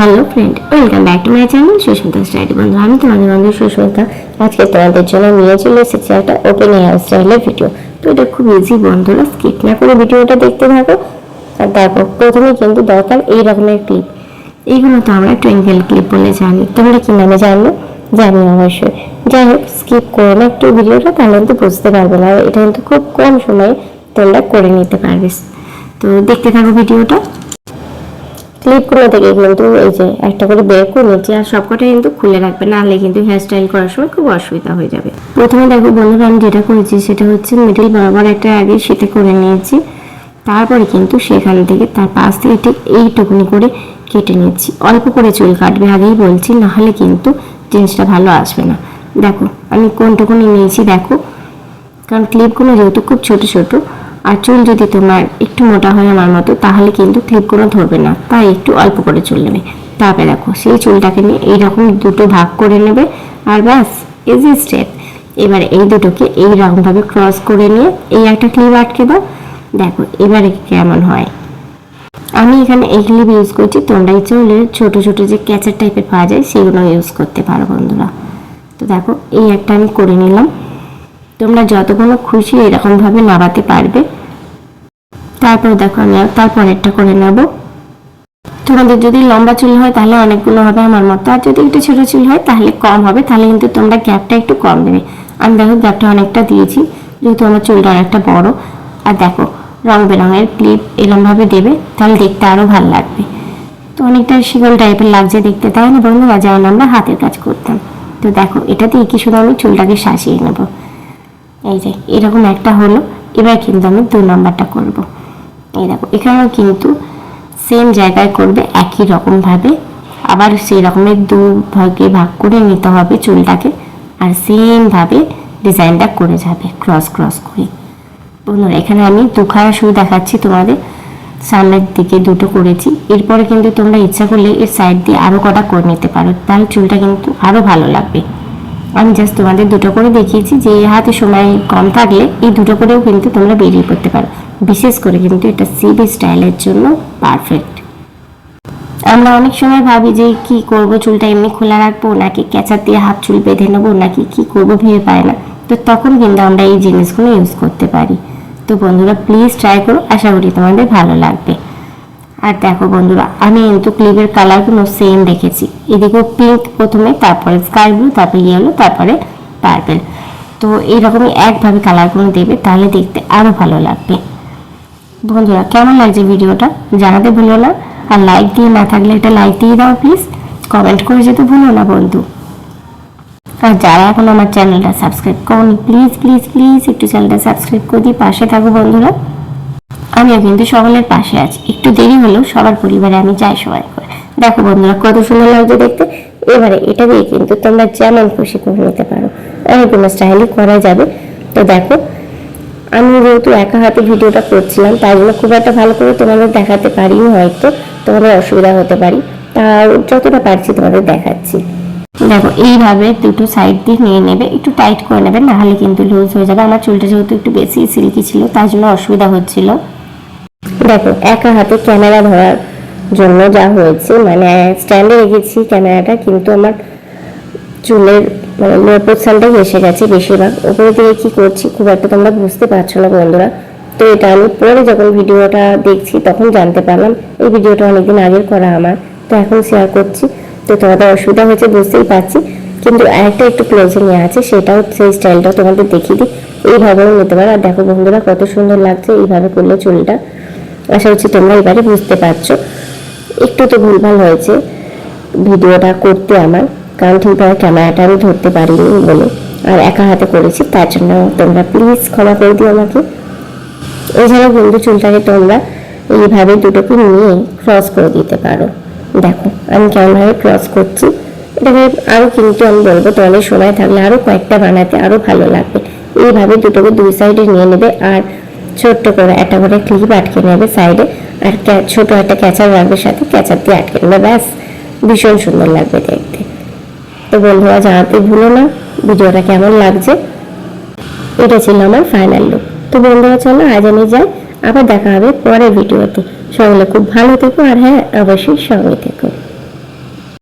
Hello friend, welcome back to my channel Susmita style. বন্ধু, আমি তোমাদের বন্ধু সুস্মিতা। আজকে তোমাদের জন্য নিয়ে চলে এসেছি একটা ওপেন এয়ার স্টাইলের ভিডিও। তো এটা খুব ইজি বন্ধুরা, স্কিপ না করে ভিডিওটা দেখতে থাকো। আর তারপর প্রথমে কিন্তু দরকার এই রকমের ক্লিপ। এইগুলো তো আমরা টুইঙ্কেল ক্লিপ বলে জানি, তোমরা কি নামে জানো জানি অবশ্যই। যাই হোক, স্কিপ করো না একটু ভিডিওটা, তাহলে কিন্তু বুঝতে পারবে না। এটা কিন্তু খুব কম সময়ে তোমরা করে নিতে পারবে। তো দেখতে থাকো ভিডিওটা। ক্লিপগুলো থেকে কিন্তু এই যে একটা করে বের করে নিচ্ছি, আর সবকটা কিন্তু খুলে রাখবে, নাহলে কিন্তু হেয়ার স্টাইল করার সময় খুব অসুবিধা হয়ে যাবে। প্রথমে দেখো বন্ধুরা, আমি যেটা করেছি সেটা হচ্ছে মিডিল বরাবর একটা আগে সেটা করে নিয়েছি। তারপরে কিন্তু সেখান থেকে তার পাশ থেকে ঠিক এইটুকুনি করে কেটে নিচ্ছি। অল্প করে চুল কাটবে, আগেই বলছি, নাহলে কিন্তু জিনিসটা ভালো আসবে না। দেখো আমি কোনটুকুনি নিয়েছি দেখো, কারণ ক্লিপগুলো যেহেতু খুব ছোট ছোট, আর চুল যদি তোমার একটু মোটা হয় আমার মতো, তাহলে কিন্তু ক্লিপগুলো ধরবে না, তাই একটু অল্প করে চুল নেবে। তারপরে দেখো সেই চুলটাকে নিয়ে এইরকম দুটো ভাগ করে নেবে, আর ব্যাস ইজি স্টেপ। এবার এই দুটোকে এইরকমভাবে ক্রস করে নিয়ে এই একটা ক্লিপ আটকে দাও। দেখো এবারে কেমন হয়। আমি এখানে এই ক্লিপ ইউজ করছি, তোমরা ইচ্ছে হলে ছোটো ছোটো যে ক্যাচার টাইপের পাওয়া যায় সেগুলো ইউজ করতে পারো বন্ধুরা। তো দেখো এই একটা আমি করে নিলাম। তোমরা যতগুলো খুশি এরকমভাবে নাড়াতে পারবে। তারপর দেখো আমি তারপরেরটা করে নেব। তোমাদের যদি লম্বা চুল হয় তাহলে অনেকগুলো হবে আমার মতো, আর যদি একটু ছোটো চুল হয় তাহলে কম হবে, তাহলে কিন্তু তোমরা গ্যাপটা একটু কম দেবে। আমি দেখো গ্যাপটা অনেকটা দিয়েছি, যেহেতু আমার চুলটা অনেকটা বড়। আর দেখো রং বেরঙের ক্লিপ এরকমভাবে দেবে, তাহলে দেখতে আরও ভালো লাগবে। তো অনেকটা শিকল টাইপের লাগছে দেখতে, তাই না বন্ধুরা, যেমন আমরা হাতের কাজ করতাম। তো দেখো এটা দিয়ে কি শুধু আমি চুলটাকে সাজিয়ে নেব। এই যে এরকম একটা হলো। এবার কিন্তু আমি 2 নাম্বারটা করব। এই দেখো এখানেও কিন্তু সেম জায়গায় করবে একই রকমভাবে, আবার সেই রকমের 2 ভাগে ভাগ করে নিতে হবে চুলটাকে, আর সেমভাবে ডিজাইনটা করে যাবে ক্রস ক্রস করে। বন্ধুরা এখানে আমি 2খানা শুধু দেখাচ্ছি তোমাদের, সামনের দিকে 2টো করেছি। এরপরে কিন্তু তোমরা ইচ্ছা করলে এর সাইড দিয়ে আরও কটা করে নিতে পারো, তাহলে চুলটা কিন্তু আরও ভালো লাগবে। আমি জাস্ট তোমাদের 2টো করে দেখিয়েছি, যে হাতে সময় কম থাকলে এই 2টো করেও কিন্তু তোমরা বেরিয়ে পড়তে পারো। বিশেষ করে কিন্তু এটা সিবি স্টাইলের জন্য পারফেক্ট। আমরা অনেক সময় ভাবি যে কি করব, চুলটা এমনি খোলা রাখবো নাকি ক্যাচার দিয়ে হাফ চুল বেঁধে নেবো নাকি কি করবো ভেবে পাই না। তো তখন কিন্তু আমরা এই জিনিসগুলো ইউজ করতে পারি। তো বন্ধুরা প্লিজ ট্রাই করো, আশা করি তোমাদের ভালো লাগবে। আর দেখো বন্ধুরা, আমি কিন্তু ক্লিপের কালারগুলো সেম রেখেছি। এদিকেও পিঙ্ক প্রথমে, তারপরে স্কাই ব্লু, তারপরে ইয়েলো, তারপরে পার্পেল। তো এইরকমই একভাবে কালারগুলো দেবে, তাহলে দেখতে আরও ভালো লাগবে। বন্ধুরা কেমন লাগছে ভিডিওটা জানাতে ভুলো না, আর লাইক দিয়ে না থাকলে একটা লাইক দিয়ে দাও প্লিজ, কমেন্ট করে যেতে ভুলো না বন্ধু। আর যারা এখন আমার চ্যানেলটা সাবস্ক্রাইব করোনি, প্লিজ প্লিজ প্লিজ একটু চ্যানেলটা সাবস্ক্রাইব করে দিয়ে পাশে থাকো বন্ধুরা। আমিও কিন্তু সকলের পাশে আছি, একটু দেরি হলেও সবার পরিবারে আমি যাই সবাই করে। দেখো বন্ধুরা কত সুন্দর লাগছে দেখতে। এবারে এটা দিয়ে কিন্তু তোমরা যেমন খুশি করে নিতে পারো, অনেকগুলো স্টাইলই করা যাবে। তো দেখো আমি যেহেতু একা হাতে ভিডিওটা করছিলাম, তাই জন্য খুব একটা ভালো করে তোমাদের দেখাতে পারিনি, হয়তো তোমাদের অসুবিধা হতে পারি, তার যতটা পারছি তোমাদের দেখাচ্ছি। দেখো এইভাবে 2টো সাইড দিয়ে নিয়ে নেবে, একটু টাইট করে নেবে, নাহলে কিন্তু লুজ হয়ে যাবে। আমার চুলটা যেহেতু একটু বেশি সিল্কি ছিল, তার জন্য অসুবিধা হচ্ছিল। দেখো একা হাতে ক্যামেরা ধরার জন্য যা হয়েছে, মানে স্ট্যান্ডে রেখেছি ক্যামেরাটা, কিন্তু আমার চুলের মানে লো পোর্শনটাই এসে গেছে বেশিরভাগ। ওপরে দিকে কি করছি খুব একটা তোমরা বুঝতে পারছো না বন্ধুরা। তো এটা আমি পরে যখন ভিডিওটা দেখছি তখন জানতে পারলাম। এই ভিডিওটা অনেকদিন আগের করা আমার, তো এখন শেয়ার করছি। তো তোমাদের অসুবিধা হয়েছে বুঝতেই পারছি, কিন্তু একটা একটু ক্লোজে নিয়ে আছে, সেটাও সেই স্টাইলটাও তোমাদের দেখিয়ে দিই। এইভাবেও নিতে পারো। আর দেখো বন্ধুরা কত সুন্দর লাগছে এইভাবে করলে চুলটা। আশা করছি তোমরা এবারে বুঝতে পারছো। একটু তো ভুলভাল হয়েছে ভিডিওটা করতে আমার, কারণ ঠিকভাবে ক্যামেরাটা আমি ধরতে পারিনি বলে, আর একা হাতে করেছি, তার জন্য তোমরা প্লিজ ক্ষমা করে দিও আমাকে। এছাড়াও বন্ধু চুলটাকে তোমরা এইভাবে দুটোকে নিয়ে ক্রস করে দিতে পারো। দেখো আমি কেমনভাবে ক্রস করছি। এটাকে আরও কিন্তু আমি বলবো তোমাদের সময় থাকলে আরও কয়েকটা বানাতে আরও ভালো লাগবে। এইভাবে দুটোকে 2 সাইডে নিয়ে নেবে, আর ছোট্ট করে একটা করে ক্লিপ আটকে নেবে সাইডে, আর ছোট একটা ক্যাচার রাখবে সাথে, ক্যাচার দিয়ে আটকে নেবে, ব্যাস ভীষণ সুন্দর লাগবে দেখতে। তো বন্ধুরা জানাতে ভুলো না ভিডিওটা কেমন লাগছে। এটা ছিল আমার ফাইনাল লুক। তো বন্ধুরা চলো আজ আমি যাই, আবার দেখা হবে পরের ভিডিওতে। সকলে খুব ভালো থেকো, আর হ্যাঁ অবশ্যই সঙ্গে থেকো।